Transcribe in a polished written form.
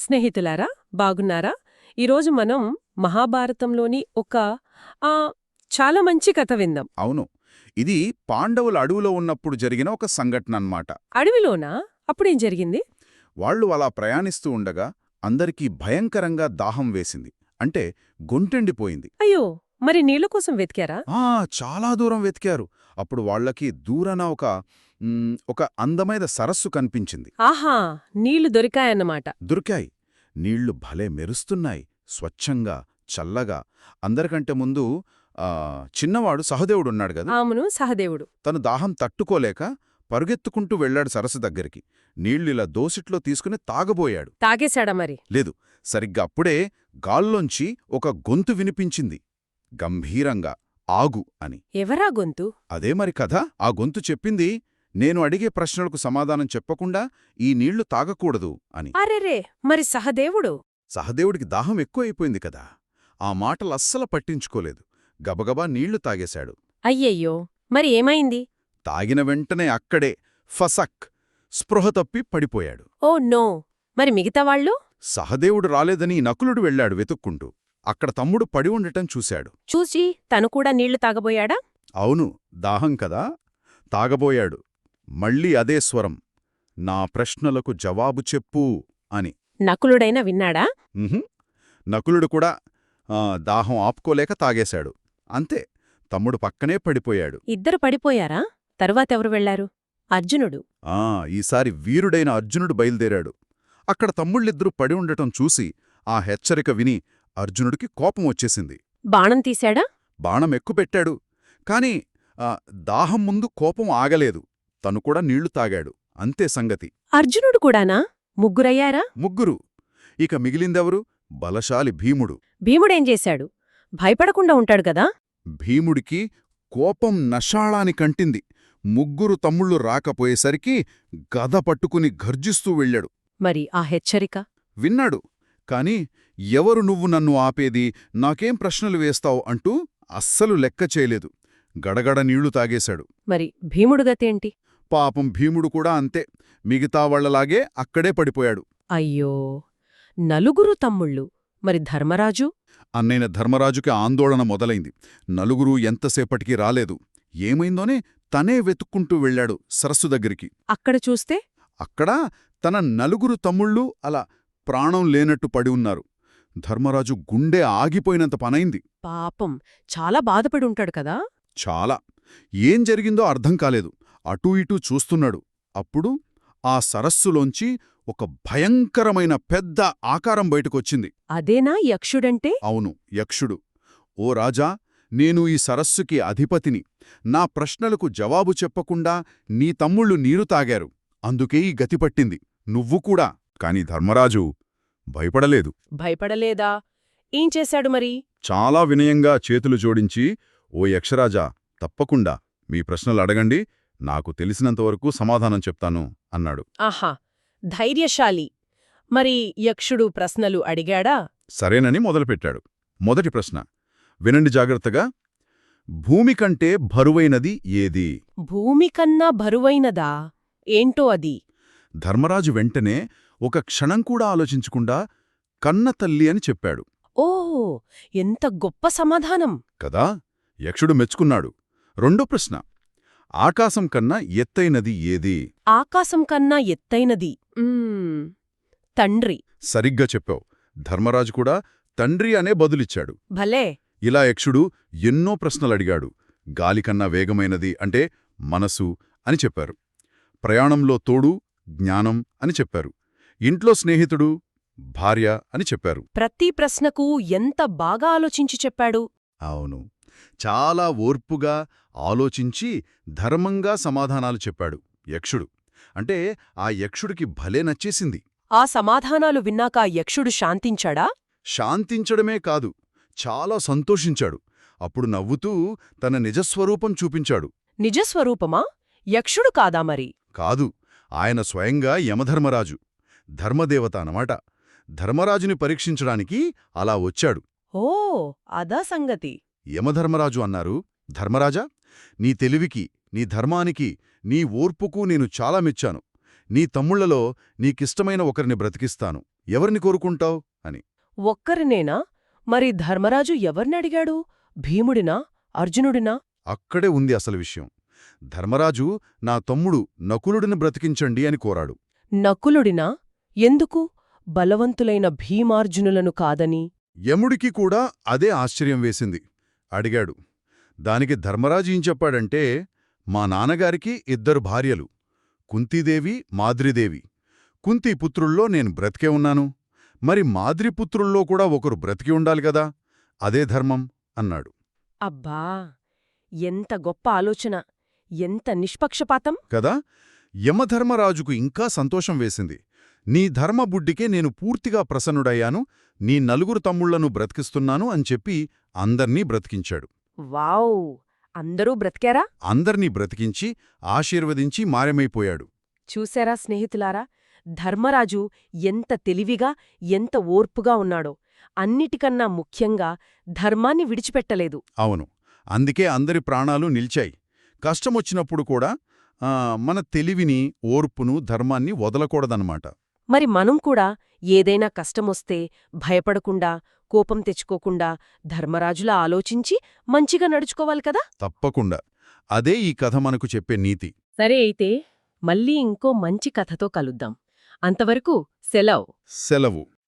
స్నేహితులారా, బాగున్నారా? ఈరోజు మనం మహాభారతంలోని ఒక ఆ చాలా మంచి కథ విందాం. అవును. ఇది పాండవులు అడవిలో ఉన్నప్పుడు జరిగిన ఒక సంఘటన అన్నమాట. అడవిలోనా? అప్పుడేం జరిగింది? వాళ్ళు అలా ప్రయాణిస్తూ ఉండగా అందరికీ భయంకరంగా దాహం వేసింది. అంటే గొంటెండిపోయింది. అయ్యో, మరి నీళ్ల కోసం వెతికారా? చాలా దూరం వెతికారు. అప్పుడు వాళ్ళకి దూరన ఒక అందమైన సరస్సు కనిపించింది. ఆహా, నీళ్లు దొరికాయన్నమాట. దొరికాయి. నీళ్లు భలే మెరుస్తున్నాయి, స్వచ్ఛంగా, చల్లగా. అందరికంటే ముందు చిన్నవాడు సహదేవుడున్నాడు గదా. ఆమెను సహదేవుడు. తను దాహం తట్టుకోలేక పరుగెత్తుకుంటూ వెళ్లాడు సరస్సు దగ్గరికి. నీళ్లిలా దోసిట్లో తీసుకుని తాగబోయాడు. తాగేశాడా మరి? లేదు, సరిగ్గా అప్పుడే గాల్లోంచి ఒక గొంతు వినిపించింది, గంభీరంగా, ఆగు అని. ఎవరా గొంతు? అదే మరి కథ. ఆ గొంతు చెప్పింది, నేను అడిగే ప్రశ్నలకు సమాధానం చెప్పకుండా ఈ నీళ్లు తాగకూడదు అని. అరెరే, మరి సహదేవుడు? సహదేవుడికి దాహం ఎక్కువైపోయింది కదా. ఆ మాటలస్సలు పట్టించుకోలేదు. గబగబా నీళ్లు తాగేశాడు. అయ్యయ్యో, మరి ఏమైంది? తాగిన వెంటనే అక్కడే ఫసక్ స్పృహ తప్పి పడిపోయాడు. ఓ నో, మరి మిగతా వాళ్ళు? సహదేవుడు రాలేదని నకులుడు వెళ్లాడు వెతుక్కుంటూ. అక్కడ తమ్ముడు పడి ఉండటం చూశాడు. చూసి తను కూడా నీళ్లు తాగబోయాడా? అవును, దాహం కదా, తాగబోయాడు. మళ్ళీ అదే స్వరం, నా ప్రశ్నలకు జవాబు చెప్పు అని. నకులుడైనా విన్నాడా? ఉహుం. నకులుడు కూడా దాహం ఆపుకోలేక తాగేశాడు. అంతే, తమ్ముడు పక్కనే పడిపోయాడు. ఇద్దరు పడిపోయారా? తరువాతెవరు వెళ్లారు? అర్జునుడు. ఈసారి వీరుడైన అర్జునుడు బయలుదేరాడు. అక్కడ తమ్ముళ్ళిద్దరూ పడి ఉండటం చూసి ఆ హెచ్చరిక విని అర్జునుడికి కోపం వచ్చేసింది. బాణం తీశాడా? బాణం ఎక్కుపెట్టాడు. కాని దాహం ముందు కోపం ఆగలేదు. తను కూడా నీళ్లు తాగాడు. అంతే సంగతి. అర్జునుడు కూడానా? ముగ్గురయ్యారా? ముగ్గురు. ఇక మిగిలిందెవరు? బలశాలి భీముడు. భీముడేం చేశాడు? భయపడకుండా ఉంటాడు గదా. భీముడికి కోపం నషాళాని కంటింది. ముగ్గురు తమ్ముళ్ళు రాకపోయేసరికి గద పట్టుకుని గర్జిస్తూ వెళ్ళాడు. మరి ఆ హెచ్చరిక? విన్నాడు. కాని ఎవరు నువ్వు నన్ను ఆపేది, నాకేం ప్రశ్నలు వేస్తావు అంటూ అస్సలు లెక్క చేయలేదు. గడగడ నీళ్లు తాగేశాడు. మరి భీముడు గతేంటి? పాపం భీముడు కూడా అంతే. మిగతా వాళ్లలాగే అక్కడే పడిపోయాడు. అయ్యో, నలుగురు తమ్ముళ్ళు. మరి ధర్మరాజు? అన్నైన ధర్మరాజుకి ఆందోళన మొదలైంది. నలుగురు ఎంతసేపటికి రాలేదు. ఏమైందోనే తనే వెతుక్కుంటూ వెళ్లాడు సరస్సు దగ్గరికి. అక్కడ చూస్తే అక్కడ తన నలుగురు తమ్ముళ్ళు అలా ప్రాణం లేనట్టు పడి ఉన్నారు. ధర్మరాజు గుండె ఆగిపోయినంత పనైంది. పాపం, చాలా బాధపడి ఉంటాడు కదా. చాలా. ఏం జరిగిందో అర్థం కాలేదు. అటూ ఇటూ చూస్తున్నాడు. అప్పుడు ఆ సరస్సులోంచి ఒక భయంకరమైన పెద్ద ఆకారం బయటకొచ్చింది. అదేనా యక్షుడంటే? అవును, యక్షుడు. ఓ రాజా, నేను ఈ సరస్సుకి అధిపతిని. నా ప్రశ్నలకు జవాబు చెప్పకుండా నీ తమ్ముళ్ళు నీరు తాగారు. అందుకే ఈ గతిపట్టింది. నువ్వు కూడా. కాని ధర్మరాజు భయపడలేదు. భయపడలేదా? ఏం చేశాడు మరి? చాలా వినయంగా చేతులు జోడించి, ఓ యక్షరాజా, తప్పకుండా మీ ప్రశ్నలు అడగండి, నాకు తెలిసినంతవరకు సమాధానం చెప్తాను అన్నాడు. ఆహా, ధైర్యశాలి. మరి యక్షుడు ప్రశ్నలు అడిగాడా? సరేనని మొదలుపెట్టాడు. మొదటి ప్రశ్న వినండి జాగ్రత్తగా. భూమి కంటే బరువైనది ఏది? భూమికన్నా బరువైనదా? ఏంటో అది? ధర్మరాజు వెంటనే ఒక క్షణం కూడా ఆలోచించకుండా కన్నతల్లి అని చెప్పాడు. ఓ, ఎంత గొప్ప సమాధానం కదా. యక్షుడు మెచ్చుకున్నాడు. రెండో ప్రశ్న, ఆకాశం కన్నా ఎత్తైనది ఏది? ఆకాశం కన్నా ఎత్తైనది తండ్రి. సరిగ్గా చెప్పావు. ధర్మరాజు కూడా తండ్రి అనే బదులిచ్చాడు. భలే. ఇలా యక్షుడు ఎన్నో ప్రశ్నలడిగాడు. గాలికన్నా వేగమైనది అంటే మనసు అని చెప్పారు. ప్రయాణంలో తోడు జ్ఞానం అని చెప్పారు. ఇంట్లో స్నేహితుడు భార్య అని చెప్పారు. ప్రతి ప్రశ్నకు ఎంత బాగా ఆలోచించి చెప్పాడు. అవును, చాలా ఓర్పుగా ఆలోచించి ధర్మంగా సమాధానాలు చెప్పాడు యక్షుడు. అంటే ఆ యక్షుడికి భలే నచ్చేసింది. ఆ సమాధానాలు విన్నాక యక్షుడు శాంతించాడా? శాంతించడమే కాదు, చాలా సంతోషించాడు. అప్పుడు నవ్వుతూ తన నిజస్వరూపం చూపించాడు. నిజస్వరూపమా? యక్షుడు కాదా మరి? కాదు, ఆయన స్వయంగా యమధర్మరాజు, ధర్మదేవత అన్నమాట. ధర్మరాజుని పరీక్షించడానికి అలా వచ్చాడు. ఓ, అదా సంగతి. యమధర్మరాజు అన్నారు, ధర్మరాజా, నీ తెలివికి, నీ ధర్మానికి, నీ ఓర్పుకు నేను చాలా మెచ్చాను. నీ తమ్ముళ్లలో నీకిష్టమైన ఒకరిని బ్రతికిస్తాను. ఎవరిని కోరుకుంటావ్ అని. ఒక్కరినేనా? మరి ధర్మరాజు ఎవర్నడిగాడు? భీముడినా? అర్జునుడినా? అక్కడే ఉంది అసలు విషయం. ధర్మరాజు నా తమ్ముడు నకులుడిని బ్రతికించండి అని కోరాడు. నకులుడినా? ఎందుకు? బలవంతులైన భీమార్జునులను కాదని. యముడికి కూడా అదే ఆశ్చర్యం వేసింది. అడిగాడు. దానికి ధర్మరాజు ఏం చెప్పాడంటే, మా నాన్నగారికి 2 భార్యలు, కుంతీదేవి, మాద్రీదేవి. కుంతీ పుత్రుల్లో నేను బ్రతికే ఉన్నాను. మరి మాద్రీపుత్రుల్లో కూడా ఒకరు బ్రతికి ఉండాలి గదా, అదే ధర్మం అన్నాడు. అబ్బా! ఎంత గొప్ప ఆలోచన! ఎంత నిష్పక్షపాతం! కదా. యమధర్మరాజుకు ఇంకా సంతోషం వేసింది. నీ ధర్మబుడ్డికే నేను పూర్తిగా ప్రసన్నుడయ్యాను, నీ 4 తమ్ముళ్లను బ్రతికిస్తున్నాను అని చెప్పి అందర్నీ బ్రతికించాడు. వావ్! అందరూ బ్రతికారా? అందర్నీ బ్రతికించి ఆశీర్వదించి మాయమైపోయాడు. చూశారా స్నేహితులారా? ధర్మరాజు ఎంత తెలివిగా, ఎంత ఓర్పుగా ఉన్నాడో. అన్నిటికన్నా ముఖ్యంగా ధర్మాన్ని విడిచిపెట్టలేదు. అవును. అందుకే అందరి ప్రాణాలు నిల్చాయి. కష్టమొచ్చినప్పుడు కూడా మన తెలివిని, ఓర్పును, ధర్మాన్ని వదలకూడదన్నమాట. మరి మనం కూడా ఏదైనా కష్టమొస్తే భయపడకుండా, కోపం తెచ్చుకోకుండా ధర్మరాజులా ఆలోచించి మంచిగా నడుచుకోవాలి కదా? తప్పకుండా. అదే ఈ కథ మనకు చెప్పే నీతి. సరే అయితే మళ్ళీ ఇంకో మంచి కథతో కలుద్దాం. అంతవరకు సెలవ్. సెలవు.